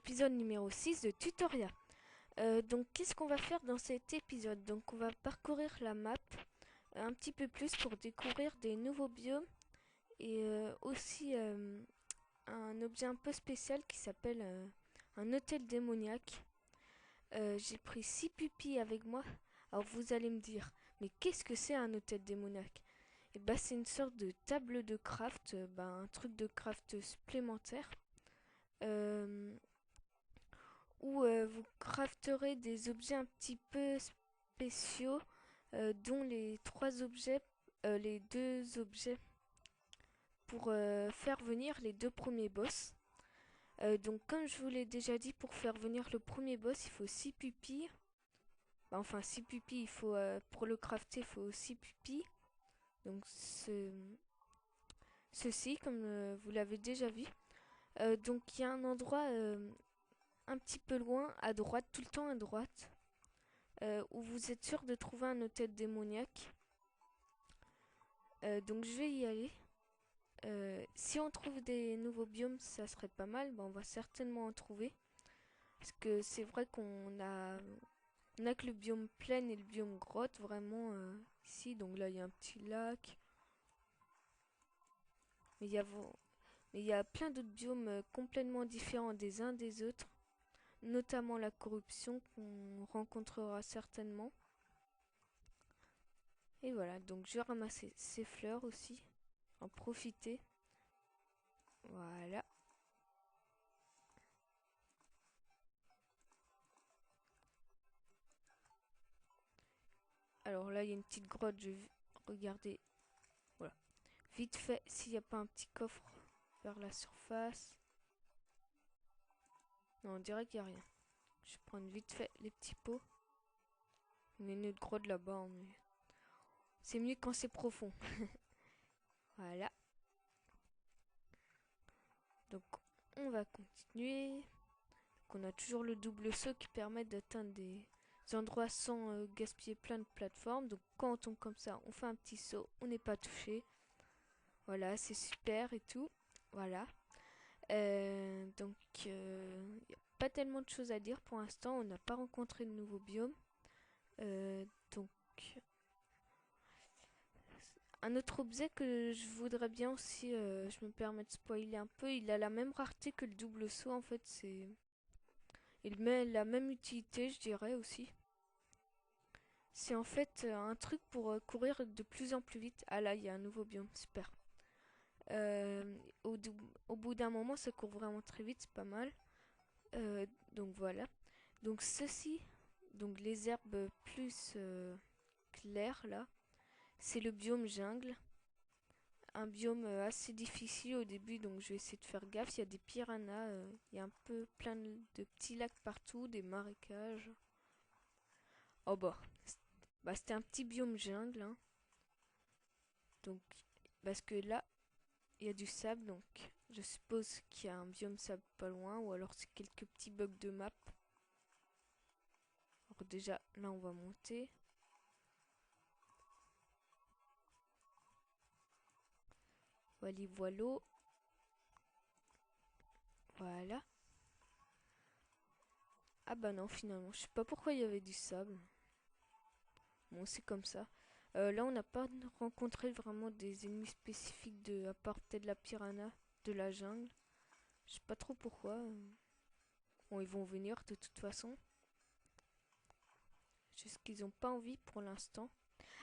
l'épisode numéro 6 de Tutoria. Donc qu'est-ce qu'on va faire dans cet épisode? Donc on va parcourir la map un petit peu plus pour découvrir des nouveaux biomes et aussi un objet un peu spécial qui s'appelle un hôtel démoniaque. J'ai pris 6 pupilles avec moi. Alors vous allez me dire, mais qu'est-ce que c'est un hôtel démoniaque? Et bah c'est une sorte de table de craft, un truc de craft supplémentaire. Euh, où vous crafterez des objets un petit peu spéciaux, dont les deux objets pour faire venir les deux premiers boss. Donc comme je vous l'ai déjà dit, pour faire venir le premier boss, il faut 6 pupilles. Enfin 6 pupilles, pour le crafter, il faut 6 pupilles. Donc ceci, comme vous l'avez déjà vu. Donc il y a un endroit un petit peu loin, à droite, tout le temps à droite, où vous êtes sûr de trouver un hôtel démoniaque. Donc je vais y aller. Si on trouve des nouveaux biomes, ça serait pas mal. On va certainement en trouver. Parce que c'est vrai on a que le biome plaine et le biome grotte vraiment ici. Donc là il y a un petit lac. Mais il y a plein d'autres biomes complètement différents des uns des autres. Notamment la corruption qu'on rencontrera certainement. Et voilà, donc je vais ramasser ces fleurs aussi. En profiter. Voilà. Alors là, il y a une petite grotte. Je vais regarder. Voilà. Vite fait, s'il n'y a pas un petit coffre vers la surface. Non, on dirait qu'il n'y a rien. Je vais prendre vite fait les petits pots. Il y a une autre grotte là-bas. Mais c'est mieux quand c'est profond. Voilà. Donc, on va continuer. Donc, on a toujours le double saut qui permet d'atteindre des endroits sans gaspiller plein de plateformes. Donc, quand on tombe comme ça, on fait un petit saut. On n'est pas touché. Voilà, c'est super et tout. Voilà. Donc, il n'y a pas tellement de choses à dire pour l'instant. On n'a pas rencontré de nouveaux biomes. Donc, un autre objet que je voudrais bien aussi, je me permets de spoiler un peu, il a la même rareté que le double saut en fait. Il met la même utilité, je dirais aussi. C'est en fait un truc pour courir de plus en plus vite. Ah là, il y a un nouveau biome, super. Euh, au bout d'un moment, ça court vraiment très vite, c'est pas mal. Donc voilà. Donc ceci, donc les herbes plus claires là, c'est le biome jungle. Un biome assez difficile au début, donc je vais essayer de faire gaffe. Il y a des piranhas, il y a un peu plein de petits lacs partout, des marécages. Oh bah c'était un petit biome jungle, hein. Donc parce que là, il y a du sable, donc je suppose qu'il y a un biome sable pas loin, ou alors c'est quelques petits bugs de map. Alors déjà, là on va monter. Voilà, voilà. Voilà. Ah bah non, finalement, je sais pas pourquoi il y avait du sable. Bon, c'est comme ça. Là, on n'a pas rencontré vraiment des ennemis spécifiques à part peut-être la piranha de la jungle. Je sais pas trop pourquoi. Bon, ils vont venir de toute façon. Juste qu'ils ont pas envie pour l'instant.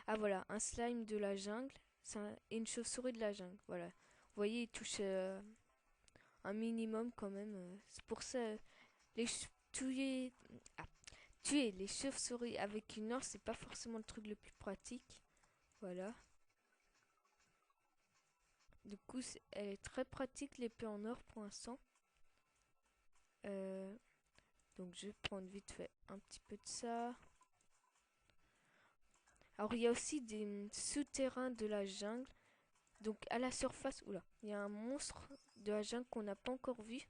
Ah voilà, un slime de la jungle et une chauve-souris de la jungle. Voilà. Vous voyez, ils touchent un minimum quand même. C'est pour ça, tuer, ah, tuer les chauves-souris avec une or, c'est pas forcément le truc le plus pratique. Voilà. Du coup, elle est très pratique, l'épée en or pour l'instant. Euh, donc je vais prendre vite fait un petit peu de ça. Alors il y a aussi des souterrains de la jungle. Donc à la surface, oula, il y a un monstre de la jungle qu'on n'a pas encore vu.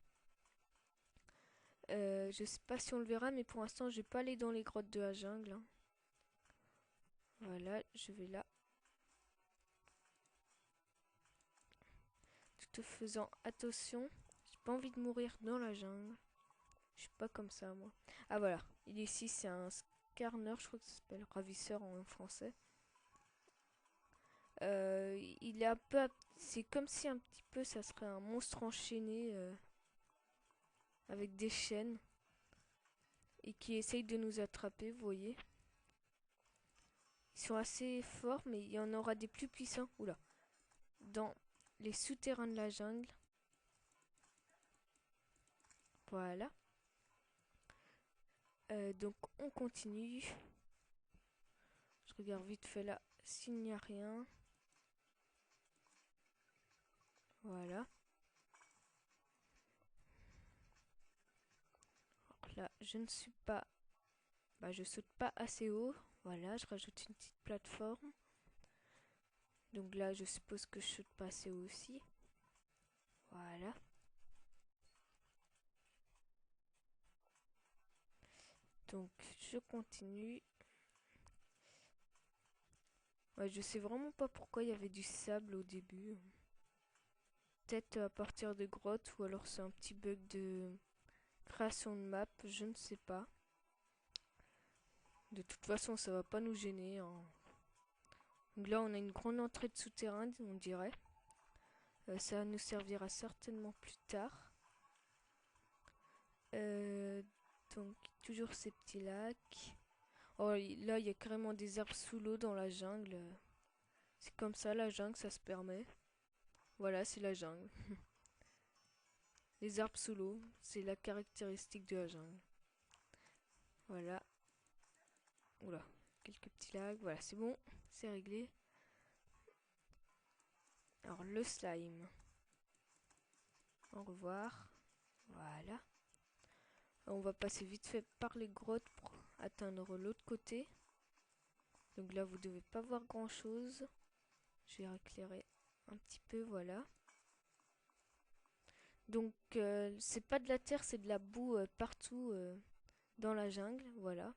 Je sais pas si on le verra, mais pour l'instant je vais pas aller dans les grottes de la jungle, hein. Voilà, je vais là. Tout en faisant attention. J'ai pas envie de mourir dans la jungle. suis pas comme ça, moi. Ah, voilà. Il est ici, c'est un scarner, je crois que ça s'appelle ravisseur en français. Il est un peu... C'est comme si un petit peu ça serait un monstre enchaîné avec des chaînes et qui essaye de nous attraper, vous voyez. Ils sont assez forts, mais il y en aura des plus puissants. Oula. Dans les souterrains de la jungle. Voilà. Donc on continue. Je regarde vite fait là s'il n'y a rien. Voilà. Alors là, je ne suis pas... Bah, je saute pas assez haut. Voilà, je rajoute une petite plateforme. Donc là, je suppose que je saute pas assez haut aussi. Voilà. Donc, je continue. Ouais, je sais vraiment pas pourquoi il y avait du sable au début. Peut-être à partir de grottes ou alors c'est un petit bug de création de map, je ne sais pas. De toute façon, ça va pas nous gêner, hein. Donc là, on a une grande entrée de souterrain, on dirait. Ça nous servira certainement plus tard. Donc, toujours ces petits lacs. Oh, là, il y a carrément des arbres sous l'eau dans la jungle. C'est comme ça, la jungle, ça se permet. Voilà, c'est la jungle. Les arbres sous l'eau, c'est la caractéristique de la jungle. Voilà. Oula, quelques petits lags. Voilà, c'est bon, c'est réglé. Alors, le slime. Au revoir. Voilà. On va passer vite fait par les grottes pour atteindre l'autre côté. Donc là, vous devez pas voir grand chose. Je vais éclairer un petit peu, voilà. Donc, c'est pas de la terre, c'est de la boue partout dans la jungle, voilà.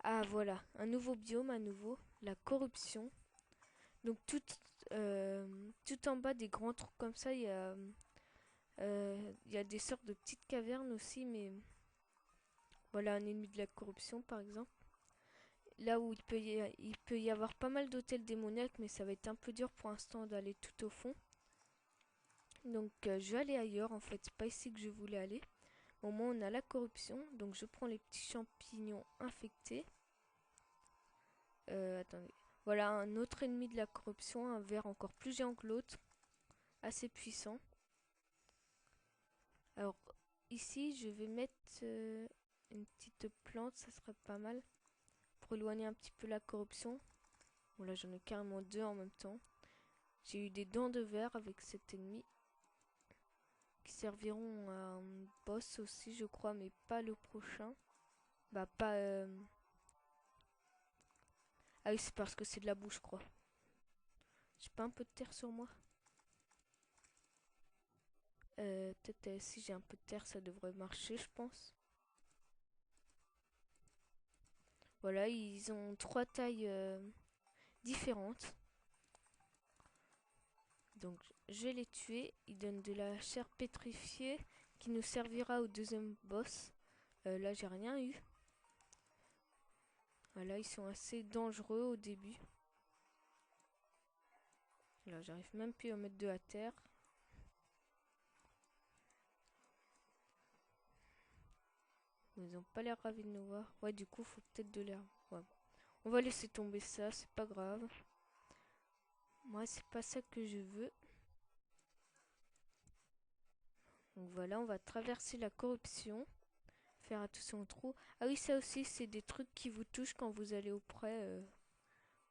Ah, voilà, un nouveau biome à nouveau, la corruption. Donc, tout en bas des grands trous comme ça, il y a des sortes de petites cavernes aussi, mais voilà, un ennemi de la corruption par exemple. Là où il peut y avoir pas mal d'hôtels démoniaques, mais ça va être un peu dur pour l'instant d'aller tout au fond. Donc je vais aller ailleurs, en fait, c'est pas ici que je voulais aller. Au moins on a la corruption, donc je prends les petits champignons infectés. Attendez. Voilà un autre ennemi de la corruption, un ver encore plus géant que l'autre, assez puissant. Alors ici je vais mettre une petite plante, ça serait pas mal, pour éloigner un petit peu la corruption. Bon là j'en ai carrément deux en même temps. J'ai eu des dents de verre avec cet ennemi, qui serviront à un boss aussi je crois, mais pas le prochain. Bah pas... Ah oui, c'est parce que c'est de la boue je crois. J'ai pas un peu de terre sur moi? Peut-être si j'ai un peu de terre ça devrait marcher je pense. Voilà, ils ont trois tailles différentes. Donc je vais les tuer. Ils donnent de la chair pétrifiée qui nous servira au deuxième boss. Là j'ai rien eu. Voilà, ils sont assez dangereux au début. Là j'arrive même plus à mettre de la terre. Ils n'ont pas l'air ravis de nous voir. Ouais, du coup faut peut-être de l'herbe. Ouais. On va laisser tomber ça, c'est pas grave. Moi c'est pas ça que je veux. Donc voilà, on va traverser la corruption. Faire attention aux trous. Ah oui, ça aussi, c'est des trucs qui vous touchent quand vous allez auprès.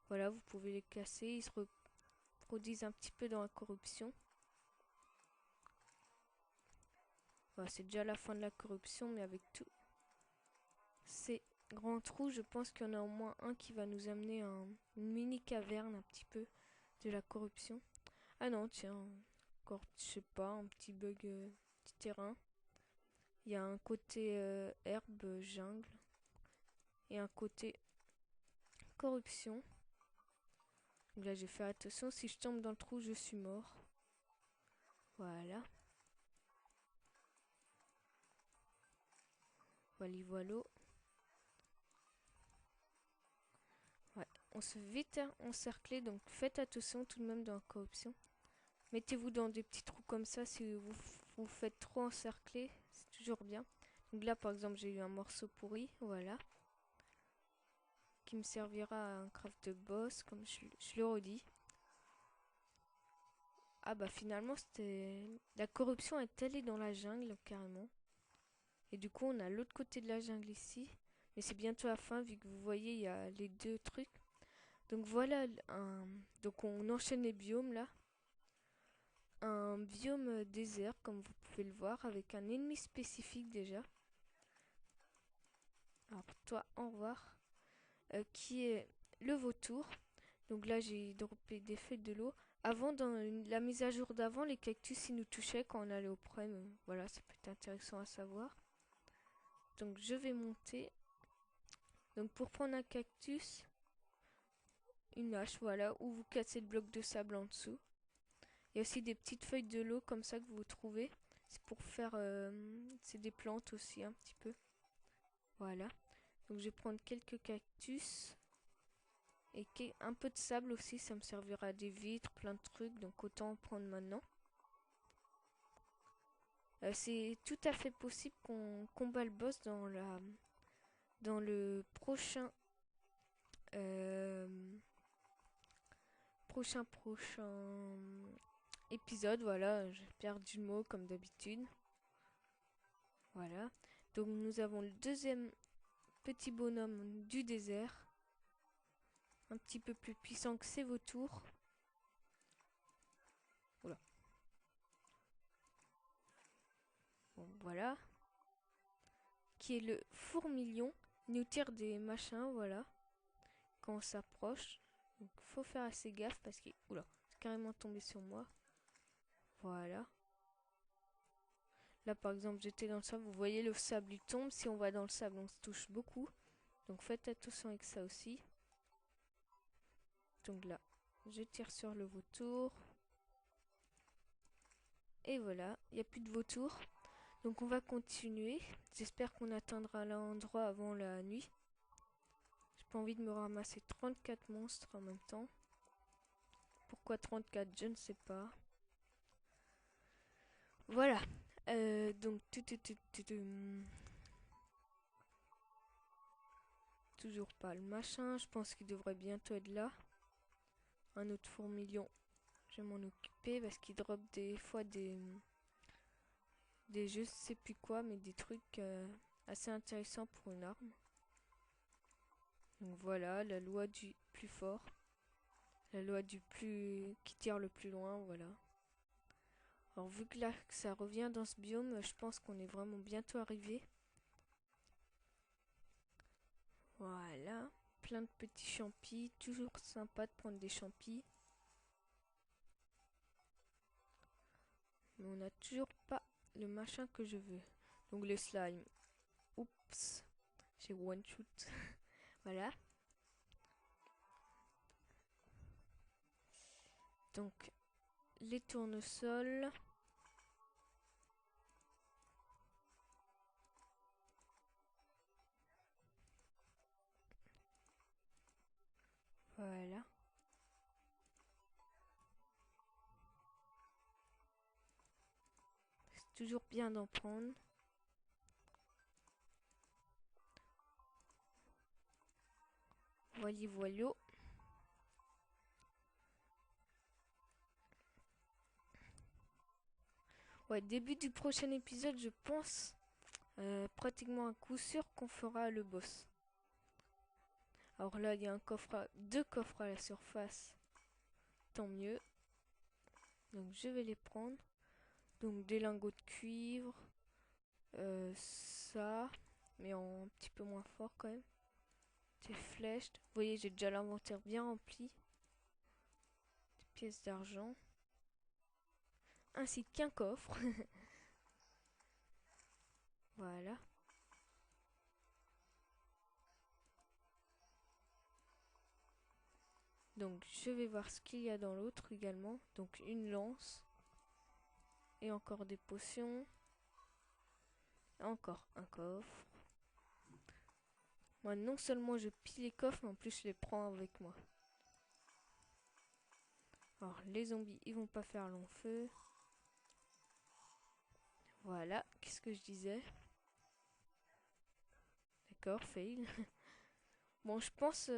Voilà, vous pouvez les casser. Ils se reproduisent un petit peu dans la corruption. Voilà, c'est déjà la fin de la corruption, mais avec tout ces grands trous, je pense qu'il y en a au moins un qui va nous amener à une mini caverne un petit peu de la corruption. Ah non, tiens, encore, je sais pas, un petit bug, petit terrain. Il y a un côté herbe, jungle, et un côté corruption. Donc là, j'ai fait attention, si je tombe dans le trou, je suis mort. Voilà. Voilà, voilà. Ouais, on se fait vite encercler, donc faites attention tout de même dans la corruption. Mettez-vous dans des petits trous comme ça si vous faites trop encercler, c'est toujours bien. Donc là, par exemple, j'ai eu un morceau pourri, voilà, qui me servira à un craft de boss, comme je le redis. Ah bah finalement, c'était... La corruption est allée dans la jungle, carrément. Et du coup, on a l'autre côté de la jungle ici. Mais c'est bientôt la fin, vu que vous voyez, il y a les deux trucs. Donc voilà, donc on enchaîne les biomes là. Un biome désert, comme vous pouvez le voir, avec un ennemi spécifique déjà. Alors toi, au revoir. Qui est le vautour. Donc là, j'ai droppé des feuilles de l'eau. Avant, dans la mise à jour d'avant, les cactus, ils nous touchaient quand on allait au prime. Voilà, ça peut être intéressant à savoir. Donc je vais monter. Donc pour prendre un cactus, une hache, voilà, ou vous cassez le bloc de sable en dessous. Il y a aussi des petites feuilles de l'eau comme ça que vous trouvez. C'est pour faire... c'est des plantes aussi un petit peu. Voilà. Donc je vais prendre quelques cactus. Et un peu de sable aussi, ça me servira à des vitres, plein de trucs. Donc autant en prendre maintenant. C'est tout à fait possible qu'on combat le boss dans le prochain... prochain épisode. Voilà, j'ai perdu le mot comme d'habitude. Voilà. Donc nous avons le deuxième petit bonhomme du désert. Un petit peu plus puissant que ses vautours. Voilà. Bon, voilà. Qui est le fourmilion. Il nous tire des machins, voilà. Quand on s'approche. Donc faut faire assez gaffe parce qu'il... Oula, c'est carrément tombé sur moi. Voilà. Là par exemple j'étais dans le sable. Vous voyez le sable il tombe. Si on va dans le sable on se touche beaucoup. Donc faites attention avec ça aussi. Donc là, je tire sur le vautour. Et voilà, il n'y a plus de vautour. Donc on va continuer. J'espère qu'on atteindra l'endroit avant la nuit. J'ai pas envie de me ramasser 34 monstres en même temps. Pourquoi 34? Je ne sais pas. Voilà. Donc toujours pas le machin. Je pense qu'il devrait bientôt être là. Un autre fourmilion. Je vais m'en occuper parce qu'il drop des fois des je sais plus quoi, mais des trucs assez intéressants pour une arme. Donc voilà, la loi du plus fort. La loi du plus... qui tire le plus loin, voilà. Alors vu que là, que ça revient dans ce biome, je pense qu'on est vraiment bientôt arrivé. Voilà. Plein de petits champis. Toujours sympa de prendre des champis. Mais on n'a toujours pas le machin que je veux. Donc le slime. Oups. J'ai one shoot. Voilà. Donc les tournesols. Voilà. C'est toujours bien d'en prendre. Voili voilio. Ouais, début du prochain épisode, je pense pratiquement un coup sûr qu'on fera le boss. Alors là, il y a deux coffres à la surface. Tant mieux. Donc je vais les prendre. Donc des lingots de cuivre. Ça. Mais en un petit peu moins fort quand même. Des flèches. Vous voyez, j'ai déjà l'inventaire bien rempli. Des pièces d'argent. Ainsi qu'un coffre. Voilà. Donc je vais voir ce qu'il y a dans l'autre également. Donc une lance. Et encore des potions. Encore un coffre. Moi, non seulement je pille les coffres, mais en plus je les prends avec moi. Alors, les zombies, ils vont pas faire long feu. Voilà, qu'est-ce que je disais? D'accord, fail. Bon, je pense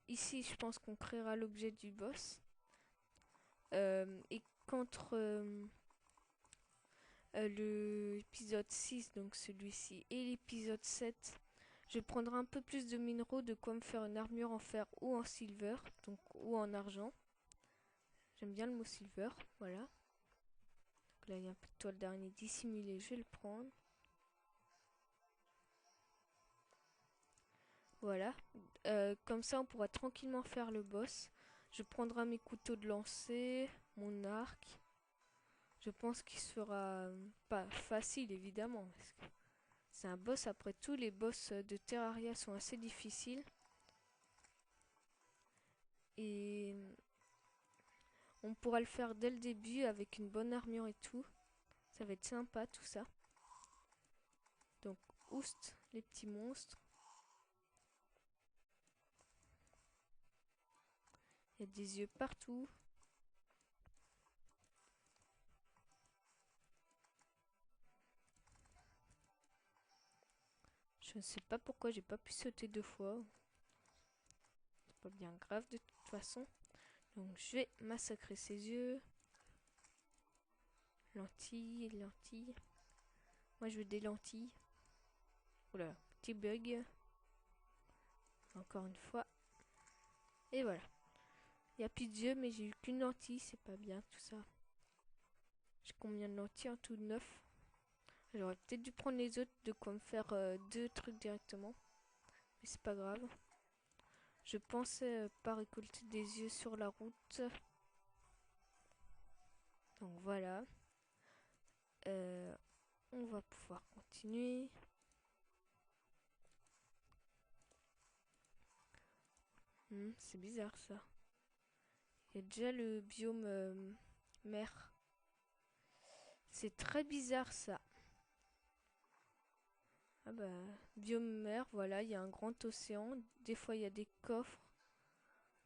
ici, je pense qu'on créera l'objet du boss. Et qu'entre l'épisode 6, donc celui-ci, et l'épisode 7, je prendrai un peu plus de minéraux, de quoi me faire une armure en fer ou en silver, donc ou en argent. J'aime bien le mot silver, voilà. Donc là, il y a un peu de toile d'araignée dissimulée, je vais le prendre. Voilà. Comme ça, on pourra tranquillement faire le boss. Je prendrai mes couteaux de lancer, mon arc. Je pense qu'il sera pas facile, évidemment, parce que c'est un boss. Après tout, les boss de Terraria sont assez difficiles. Et on pourra le faire dès le début avec une bonne armure et tout. Ça va être sympa, tout ça. Donc, oust, les petits monstres. Il y a des yeux partout. Je ne sais pas pourquoi j'ai pas pu sauter 2 fois. C'est pas bien grave de toute façon. Donc je vais massacrer ses yeux. Lentilles, lentilles. Moi je veux des lentilles. Oula, petit bug. Encore une fois. Et voilà. Il n'y a plus d'yeux mais j'ai eu qu'une lentille. C'est pas bien tout ça. J'ai combien de lentilles en tout? 9. J'aurais peut-être dû prendre les autres, de quoi me faire 2 trucs directement. Mais c'est pas grave. Je pensais pas récolter des yeux sur la route. Donc voilà. On va pouvoir continuer. C'est bizarre ça. Il y a déjà le biome mer. C'est très bizarre ça. Ah bah, biome mer, voilà, il y a un grand océan. Des fois, il y a des coffres.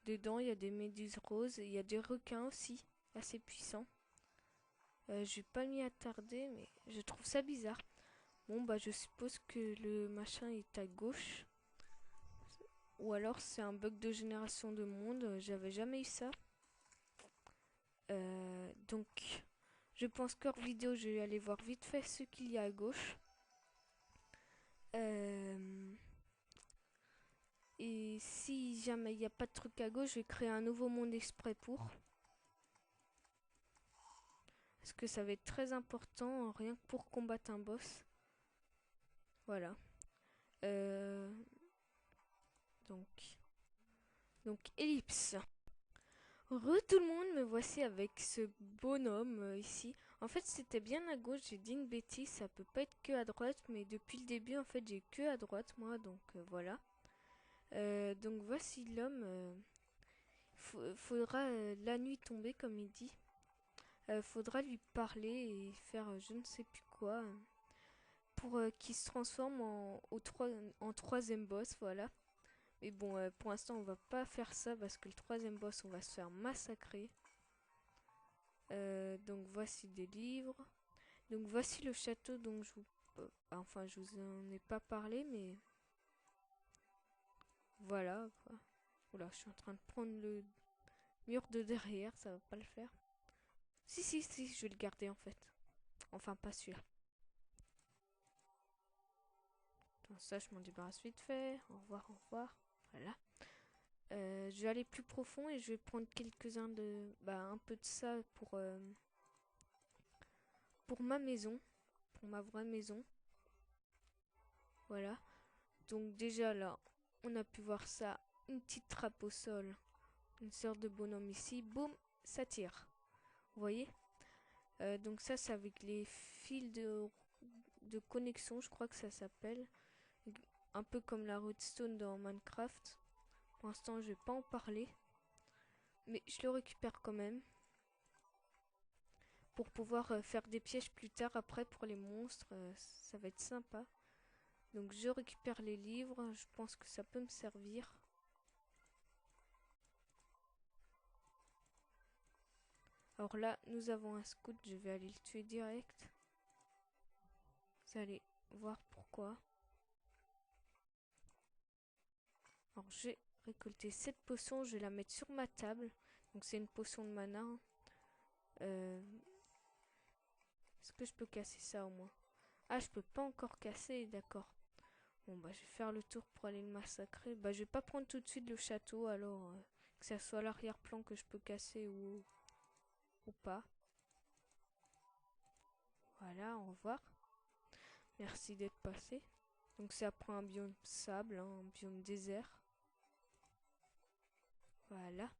Dedans, il y a des méduses roses. Il y a des requins aussi, assez puissants. Je vais pas m'y attarder, mais je trouve ça bizarre. Bon, bah, je suppose que le machin est à gauche. Ou alors, c'est un bug de génération de monde. J'avais jamais eu ça. Donc, je pense qu'hors vidéo, je vais aller voir vite fait ce qu'il y a à gauche. Et si jamais il n'y a pas de truc à gauche, je vais créer un nouveau monde exprès pour. Parce que ça va être très important, rien que pour combattre un boss. Voilà. Donc, ellipse. Re tout le monde, me voici avec ce bonhomme ici. En fait, c'était bien à gauche, j'ai dit une bêtise, ça peut pas être que à droite, mais depuis le début, en fait, j'ai que à droite, moi, donc voilà. Donc voici l'homme. Faudra la nuit tomber, comme il dit. Faudra lui parler et faire je ne sais plus quoi. Pour qu'il se transforme en troisième boss, voilà. Mais bon, pour l'instant, on va pas faire ça parce que le troisième boss, on va se faire massacrer. Donc voici des livres. Donc voici le château dont je vous... enfin, je vous en ai pas parlé, mais... Voilà, quoi. Oula, je suis en train de prendre le mur de derrière, ça va pas le faire. Si, je vais le garder en fait. Enfin, pas celui-là. Donc ça, je m'en débarrasse vite fait. Au revoir, au revoir. Voilà. Je vais aller plus profond et je vais prendre quelques-uns de... Bah, un peu de ça pour ma maison. Pour ma vraie maison. Voilà. Donc déjà là, on a pu voir ça. Une petite trappe au sol. Une sorte de bonhomme ici. Boum, ça tire. Vous voyez? Donc ça, c'est avec les fils de connexion, je crois que ça s'appelle. Un peu comme la redstone dans Minecraft. Pour l'instant, je vais pas en parler. Mais je le récupère quand même. Pour pouvoir faire des pièges plus tard après pour les monstres. Ça va être sympa. Donc je récupère les livres, je pense que ça peut me servir. Alors là, nous avons un scout, je vais aller le tuer direct. Vous allez voir pourquoi. Alors j'ai récolté cette potion, je vais la mettre sur ma table. Donc c'est une potion de mana. Hein. Est-ce que je peux casser ça au moins? Ah, je peux pas encore casser, d'accord. Bon bah je vais faire le tour pour aller le massacrer. Bah je vais pas prendre tout de suite le château, alors que ça soit l'arrière-plan que je peux casser ou pas. Voilà, au revoir. Merci d'être passé. Donc c'est après un biome sable, hein, un biome désert. Voilà.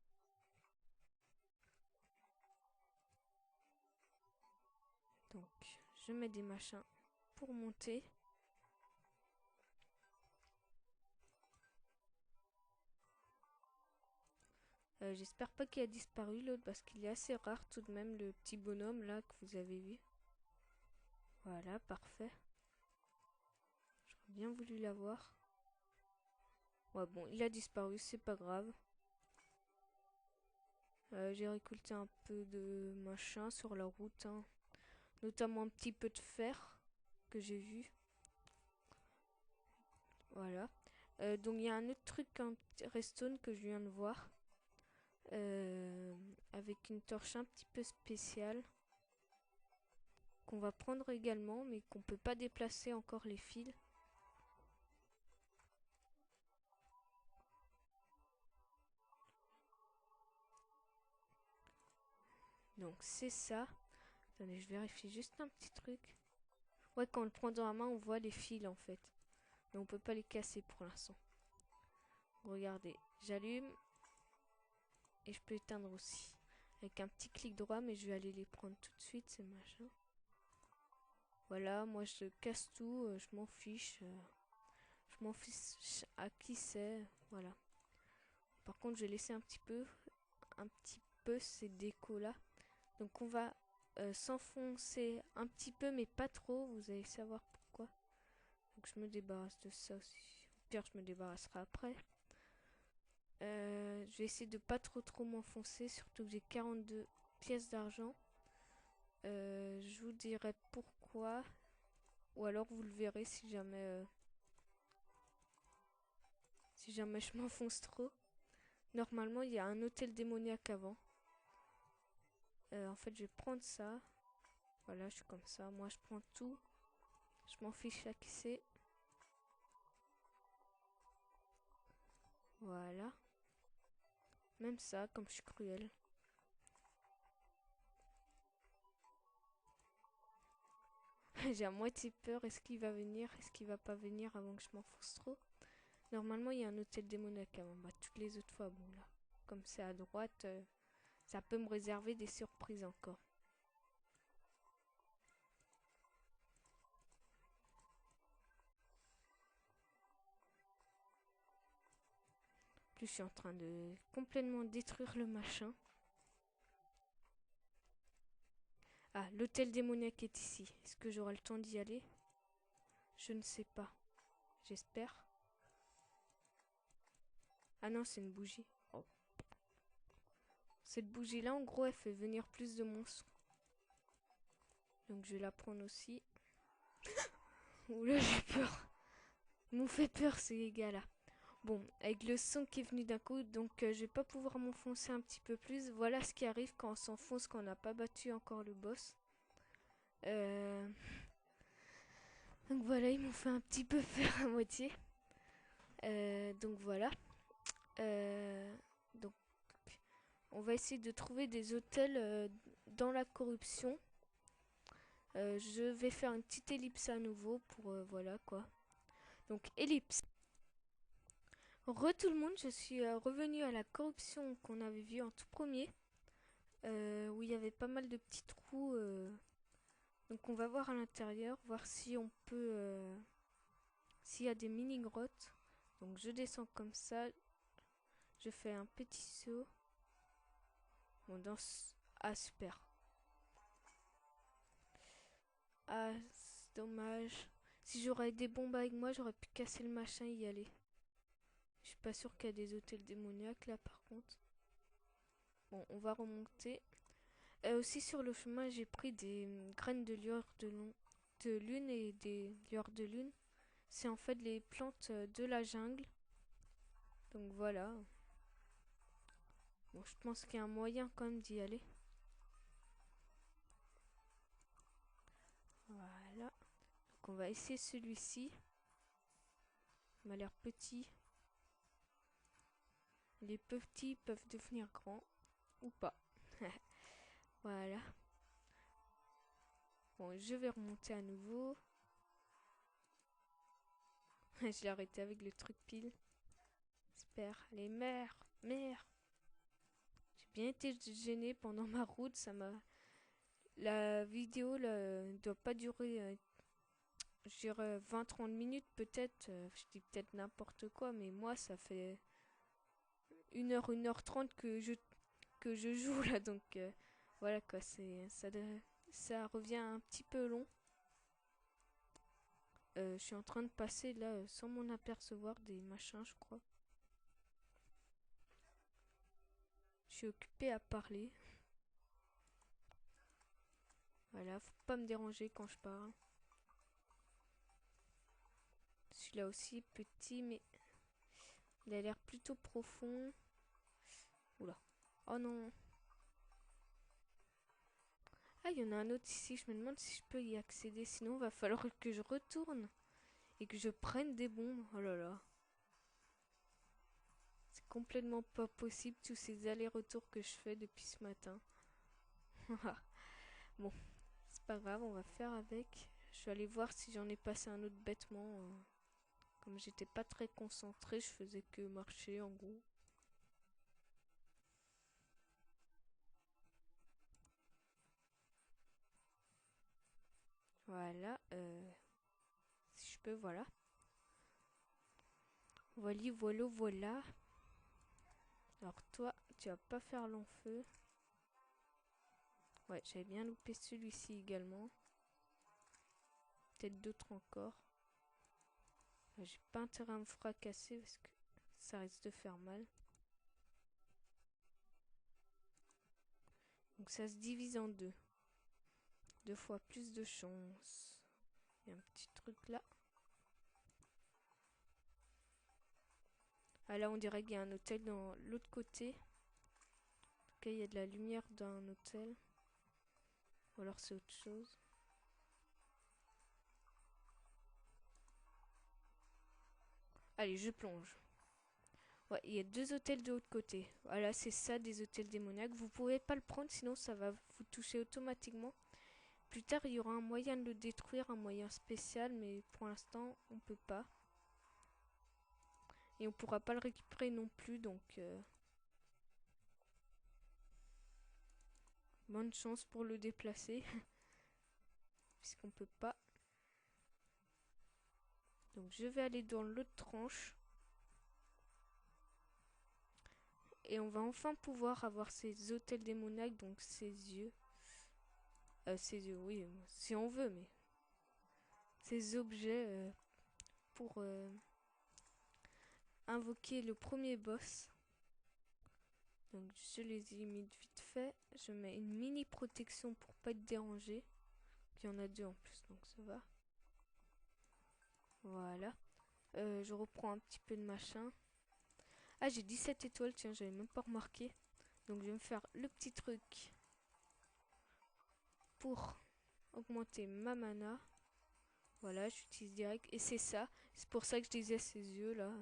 Donc je mets des machins pour monter. J'espère pas qu'il a disparu l'autre parce qu'il est assez rare tout de même, le petit bonhomme là que vous avez vu. Voilà, parfait. J'aurais bien voulu l'avoir. Ouais bon, il a disparu, c'est pas grave. J'ai récolté un peu de machin sur la route, hein. Notamment un petit peu de fer que j'ai vu. Voilà. Donc il y a un autre truc, un petit redstone que je viens de voir. Avec une torche un petit peu spéciale. Qu'on va prendre également, mais qu'on peut pas déplacer encore les fils. Donc c'est ça. Attendez, je vérifie juste un petit truc. Ouais, quand on le prend dans la main, on voit les fils en fait. Mais on peut pas les casser pour l'instant. Regardez, j'allume. Et je peux éteindre aussi. Avec un petit clic droit, mais je vais aller les prendre tout de suite, ces machins. Voilà, moi je casse tout, je m'en fiche. Je m'en fiche à qui c'est. Voilà. Par contre, je vais laisser un petit peu ces décos là. Donc on va s'enfoncer un petit peu, mais pas trop. Vous allez savoir pourquoi. Donc je me débarrasse de ça aussi. Au pire, je me débarrasserai après. Je vais essayer de pas trop m'enfoncer, surtout que j'ai 42 pièces d'argent. Je vous dirai pourquoi. Ou alors vous le verrez si jamais je m'enfonce trop. Normalement, il y a un hôtel démoniaque avant. En fait, je vais prendre ça. Voilà, je suis comme ça. Moi, je prends tout. Je m'en fiche à qui c'est. Voilà. Même ça, comme je suis cruelle. J'ai à moitié peur. Est-ce qu'il va venir? Est-ce qu'il va pas venir avant que je m'enfonce trop? Normalement, il y a un hôtel démoniaque avant. Bah, toutes les autres fois, bon là. Comme c'est à droite, ça peut me réserver des surprises encore. Plus je suis en train de complètement détruire le machin. Ah, l'hôtel démoniaque est ici. Est-ce que j'aurai le temps d'y aller? Je ne sais pas. J'espère. Ah non, c'est une bougie. Oh. Cette bougie-là, en gros, elle fait venir plus de monstres. Donc je vais la prendre aussi. Oula, j'ai peur. Ils m'ont fait peur ces gars-là. Bon, avec le son qui est venu d'un coup, donc je vais pas pouvoir m'enfoncer un petit peu plus. Voilà ce qui arrive quand on s'enfonce, quand on n'a pas battu encore le boss. Donc voilà, ils m'ont fait un petit peu peur à moitié. Donc voilà. Donc on va essayer de trouver des hôtels dans la corruption. Je vais faire une petite ellipse à nouveau pour voilà quoi. Donc ellipse. Re tout le monde, je suis revenu à la corruption qu'on avait vue en tout premier. Où il y avait pas mal de petits trous. Donc on va voir à l'intérieur, voir si on peut... s'il y a des mini-grottes. Donc je descends comme ça. Je fais un petit saut. Bon, ah, super. Ah, c'est dommage. Si j'aurais des bombes avec moi, j'aurais pu casser le machin et y aller. Je suis pas sûre qu'il y a des hôtels démoniaques là par contre. Bon, on va remonter. Aussi sur le chemin, j'ai pris des graines de lueur de lune et des lueurs de lune. C'est en fait les plantes de la jungle. Donc voilà. Bon, je pense qu'il y a un moyen quand même d'y aller. Voilà. Donc on va essayer celui-ci. Il m'a l'air petit. Les petits peuvent devenir grands ou pas. Voilà. Bon, je vais remonter à nouveau. Je l'ai arrêté avec le truc pile. J'espère. Les mères. Mère. J'ai bien été gênée pendant ma route. Ça m'a. La vidéo là, ne doit pas durer. Je dirais 20-30 minutes peut-être. Je dis peut-être n'importe quoi. Mais moi, ça fait 1h 1h30 que je joue là. Donc voilà quoi. Ça revient un petit peu long. Je suis en train de passer là sans m'en apercevoir des machins, je crois. Je suis occupée à parler. Voilà, faut pas me déranger quand je parle. Celui-là aussi est petit, mais il a l'air plutôt profond. Oula. Oh non. Ah, il y en a un autre ici. Je me demande si je peux y accéder. Sinon, il va falloir que je retourne et que je prenne des bombes. Oh là là. C'est complètement pas possible tous ces allers-retours que je fais depuis ce matin. Bon, c'est pas grave, on va faire avec. Je vais aller voir si j'en ai passé un autre bêtement. Comme j'étais pas très concentrée, je faisais que marcher en gros. Voilà, si je peux, voilà. Voilà, voilà, voilà. Alors toi, tu vas pas faire long feu. Ouais, j'avais bien loupé celui-ci également. Peut-être d'autres encore. J'ai pas intérêt à me fracasser parce que ça risque de faire mal. Donc ça se divise en deux. 2 fois plus de chance. Il y a un petit truc là. Ah là, on dirait qu'il y a un hôtel dans l'autre côté. En tout cas, il y a de la lumière dans un hôtel. Ou alors c'est autre chose. Allez, je plonge. Ouais, il y a 2 hôtels de l'autre côté. Voilà, c'est ça, des hôtels démoniaques. Vous pouvez pas le prendre, sinon ça va vous toucher automatiquement. Plus tard, il y aura un moyen de le détruire, un moyen spécial, mais pour l'instant, on peut pas. Et on pourra pas le récupérer non plus, donc bonne chance pour le déplacer, puisqu'on peut pas. Donc je vais aller dans l'autre tranche. Et on va enfin pouvoir avoir ces hôtels démoniaques, donc ces yeux. Ces yeux, oui, si on veut, mais ces objets pour invoquer le premier boss. Donc je les imite vite fait. Je mets une mini protection pour pas être dérangé. Il y en a 2 en plus, donc ça va. Voilà. Je reprends un petit peu de machin. Ah, j'ai 17 étoiles, tiens, j'avais même pas remarqué. Donc je vais me faire le petit truc pour augmenter ma mana. Voilà, j'utilise direct. Et c'est ça. C'est pour ça que je disais ces yeux là.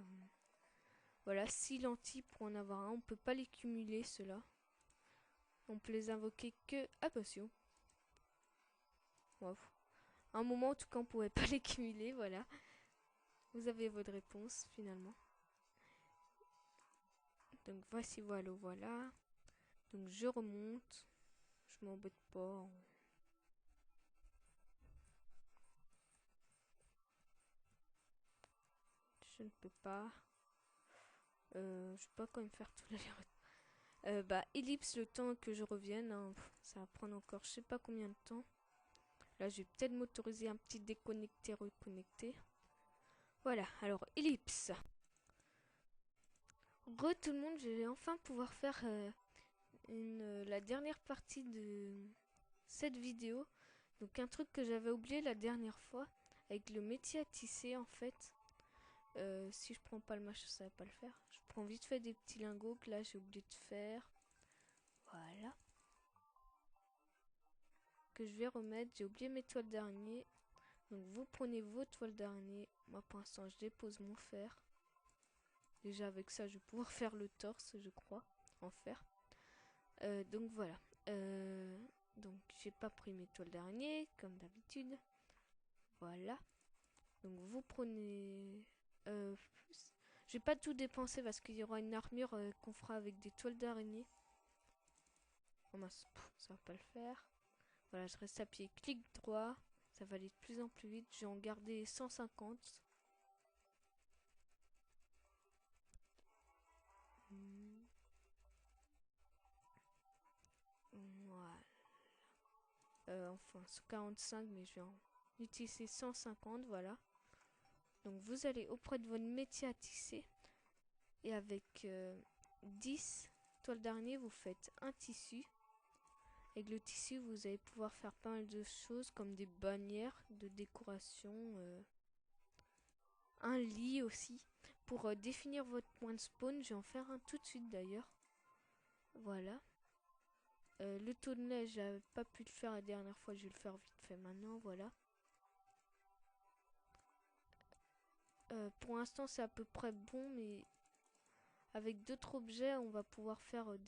Voilà, 6 lentilles pour en avoir un. On peut pas les cumuler ceux-là. On peut les invoquer que. Ah, passion. Wow. À un moment, en tout cas, on pouvait pas les cumuler. Voilà. Vous avez votre réponse finalement. Donc voici, voilà, voilà. Donc je remonte. Je m'embête pas. Je ne peux pas. Je peux pas quand même faire tout bah, ellipse le temps que je revienne. Hein. Ça va prendre encore je sais pas combien de temps. Là, je vais peut-être m'autoriser un petit déconnecté, reconnecté. Voilà, alors ellipse. Tout le monde, je vais enfin pouvoir faire la dernière partie de cette vidéo. Donc un truc que j'avais oublié la dernière fois, avec le métier à tisser en fait. Si je prends pas le machin, ça va pas le faire. Je prends vite fait des petits lingots que là j'ai oublié de faire. Voilà. Que je vais remettre. J'ai oublié mes toiles d'araignée. Donc vous prenez vos toiles d'araignée. Moi pour l'instant je dépose mon fer. Déjà avec ça je vais pouvoir faire le torse je crois. En fer. Donc voilà. Donc j'ai pas pris mes toiles d'araignée comme d'habitude. Voilà. Donc vous prenez... je vais pas tout dépenser parce qu'il y aura une armure qu'on fera avec des toiles d'araignée. Oh mince, ça va pas le faire. Voilà, je reste appuyé clic droit. Ça va aller de plus en plus vite. Je vais en garder 150. Voilà. Enfin, 145, mais je vais en utiliser 150, voilà. Donc vous allez auprès de votre métier à tisser. Et avec 10 toiles d'araignée, vous faites un tissu. Avec le tissu, vous allez pouvoir faire pas mal de choses comme des bannières de décoration, un lit aussi. Pour définir votre point de spawn, je vais en faire un tout de suite d'ailleurs. Voilà. Le taux de neige, j'avais pas pu le faire la dernière fois, je vais le faire vite fait maintenant, voilà. Pour l'instant, c'est à peu près bon, mais avec d'autres objets, on va pouvoir faire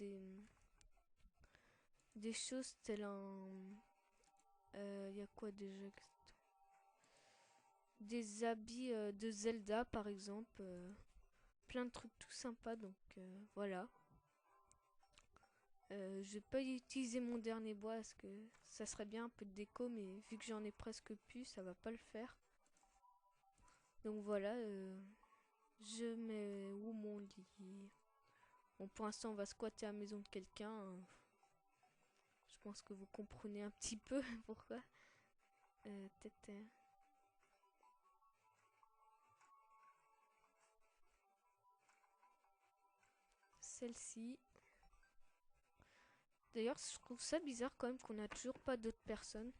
des choses telles un... Il y a quoi déjà? Des habits de Zelda, par exemple. Plein de trucs tout sympas, donc voilà. Je vais pas utiliser mon dernier bois parce que ça serait bien un peu de déco, mais vu que j'en ai presque plus, ça va pas le faire. Donc voilà, je mets où mon lit? Bon, pour l'instant, on va squatter à la maison de quelqu'un. Je pense que vous comprenez un petit peu pourquoi. Peut-être. Celle-ci. D'ailleurs, je trouve ça bizarre quand même qu'on n'a toujours pas d'autres personnes.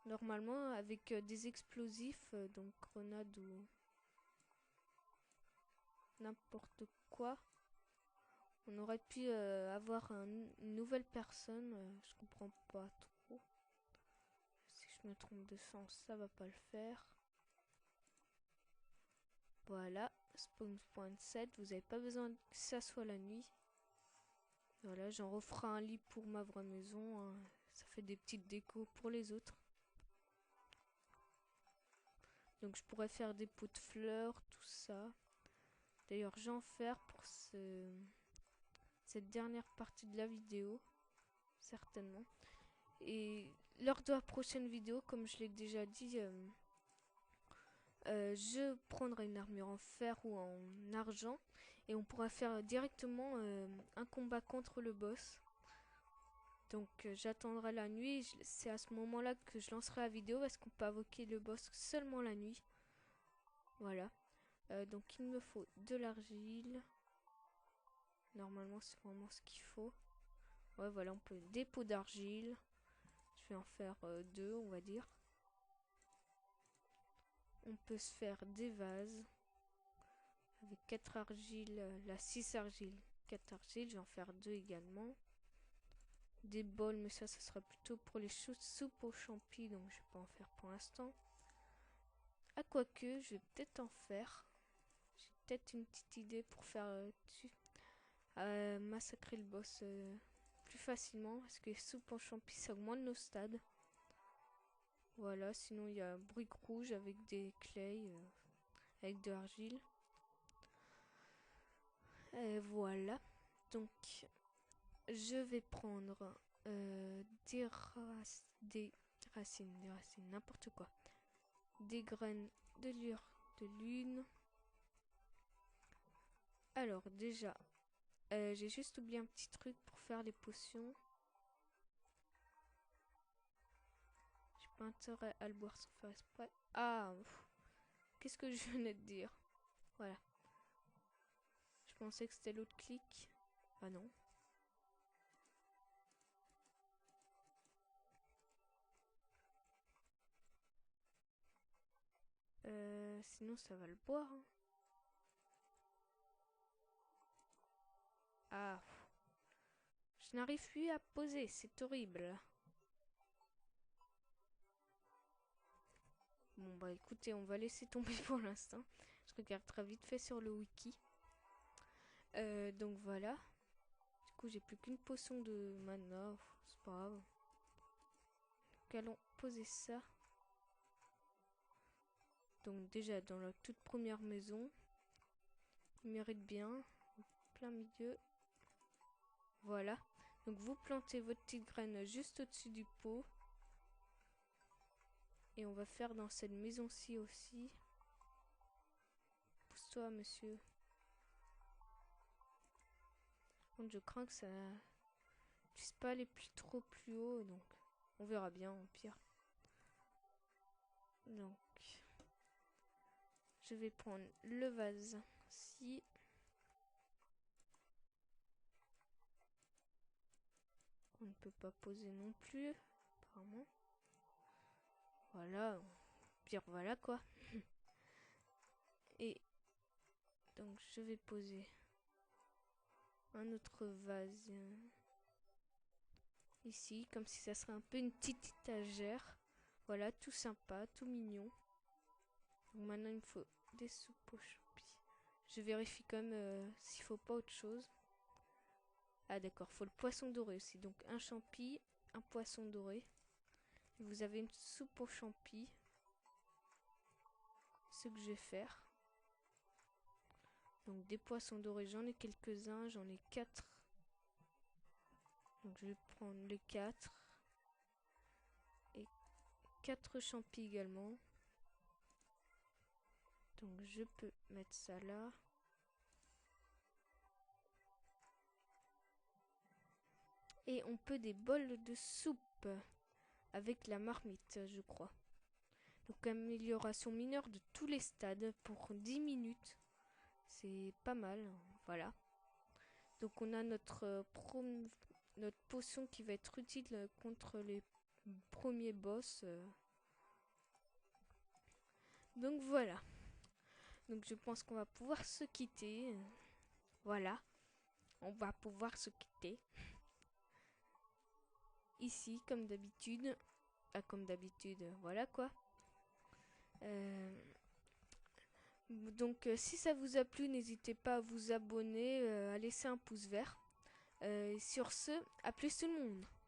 Normalement, avec des explosifs, donc grenades ou n'importe quoi, on aurait pu avoir une nouvelle personne. Je comprends pas trop. Si je me trompe de sens, ça va pas le faire. Voilà, spawn point 7. Vous n'avez pas besoin que ça soit la nuit. Voilà, j'en referai un lit pour ma vraie maison. Hein. Ça fait des petites décos pour les autres. Donc je pourrais faire des pots de fleurs, tout ça. D'ailleurs, je vais en faire pour cette dernière partie de la vidéo. Certainement. Et lors de la prochaine vidéo, comme je l'ai déjà dit, je prendrai une armure en fer ou en argent. Et on pourra faire directement un combat contre le boss. Donc j'attendrai la nuit. C'est à ce moment-là que je lancerai la vidéo parce qu'on peut invoquer le boss seulement la nuit. Voilà. Donc il me faut de l'argile. Normalement c'est vraiment ce qu'il faut. Ouais voilà, on peut des pots d'argile. Je vais en faire deux on va dire. On peut se faire des vases. Avec 4 argiles, la 6 argiles, 4 argiles, je vais en faire 2 également. Des bols, mais ça sera plutôt pour les soupes aux champis, donc je vais pas en faire pour l'instant. Ah quoique, je vais peut-être en faire. J'ai peut-être une petite idée pour faire massacrer le boss plus facilement, parce que les soupes aux champis, ça augmente nos stades. Voilà, sinon il y a briques rouges avec des clays, avec de l'argile. Et voilà, donc je vais prendre des racines, n'importe quoi. Des graines de lure de lune. Alors déjà, j'ai juste oublié un petit truc pour faire les potions. J'ai pas intérêt à le boire sans faire exprès. Ah, qu'est-ce que je venais de dire? Voilà. Je pensais que c'était l'autre clic. Ah non. Sinon ça va le boire. Hein. Ah. Je n'arrive plus à poser, c'est horrible. Bon bah écoutez, on va laisser tomber pour l'instant. Je regarde très vite fait sur le wiki. Donc voilà. Du coup j'ai plus qu'une potion de mana. C'est pas grave. Donc allons poser ça. Donc déjà dans la toute première maison. Il mérite bien. Plein milieu. Voilà. Donc vous plantez votre petite graine juste au-dessus du pot. Et on va faire dans cette maison-ci aussi. Pousse-toi, monsieur. Bon, je crains que ça puisse pas aller trop plus haut, donc on verra bien au pire. Donc, je vais prendre le vase si on ne peut pas poser non plus, apparemment. Voilà, pire voilà quoi. Et donc je vais poser un autre vase ici, comme si ça serait un peu une petite étagère. Voilà, tout sympa, tout mignon. Donc maintenant il me faut des soupes aux champignons. Je vérifie quand même s'il faut pas autre chose. Ah d'accord, faut le poisson doré aussi. Donc un champi, un poisson doré. Et vous avez une soupe aux champi. Ce que je vais faire. Donc des poissons dorés, j'en ai quelques-uns, j'en ai 4. Donc je vais prendre les 4. Et 4 champis également. Donc je peux mettre ça là. Et on peut des bols de soupe avec la marmite, je crois. Donc amélioration mineure de tous les stades pour 10 minutes. C'est pas mal, voilà. Donc on a notre potion qui va être utile contre les premiers boss. Donc voilà. Donc je pense qu'on va pouvoir se quitter. Voilà. On va pouvoir se quitter. Ici, comme d'habitude. Ah, comme d'habitude, voilà quoi. Donc si ça vous a plu, n'hésitez pas à vous abonner, à laisser un pouce vert. Sur ce, à plus tout le monde.